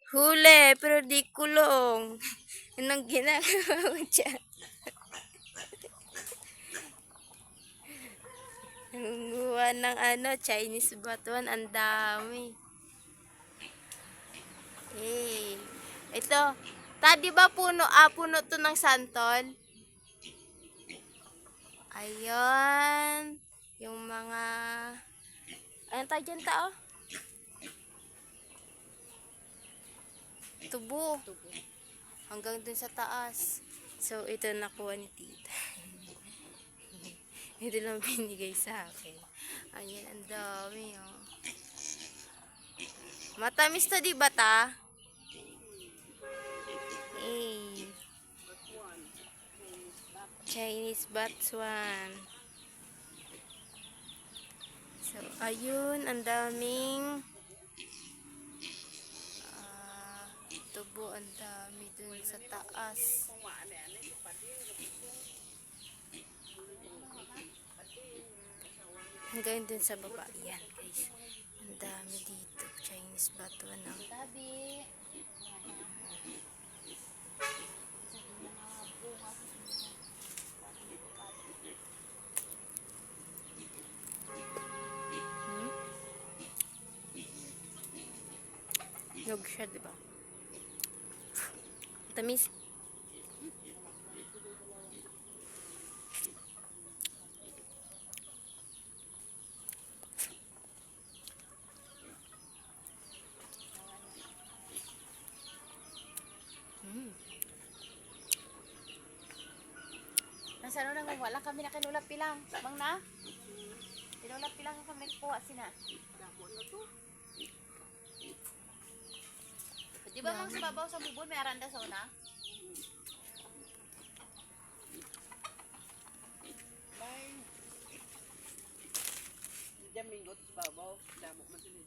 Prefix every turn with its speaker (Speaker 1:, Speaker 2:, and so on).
Speaker 1: Huli, pero di kulong. Anong ginagawa mo dyan? Nangunguha ng Chinese batuan. Ang dami. Hey. Ito. Di ba puno to ng santol? Ayun. Yung mga... Ayun tayo dyan tao. Tubo. Hanggang dun sa taas. So, ito nakuha ni tita. Ito lang binigay sa akin. Ayan, ang dami, oh. Matamis to, di ba, ta? Eh. Chinese batuan. So, ayun, ang daming tubo, ang dami dun sa taas. Hanggang dun sa baba. Yan, guys. Ang dami dito. Chinese batuan ng tabi. Yog siya, diba? Tamis.
Speaker 2: Nasa ano nang wala kami na kinulap pilang. Bang na? Kinulap pilang kami kuha sina. Di ba mang sababaw sa bubon may aranda sa una?
Speaker 3: May Jamingot sa babaw, damo man sila.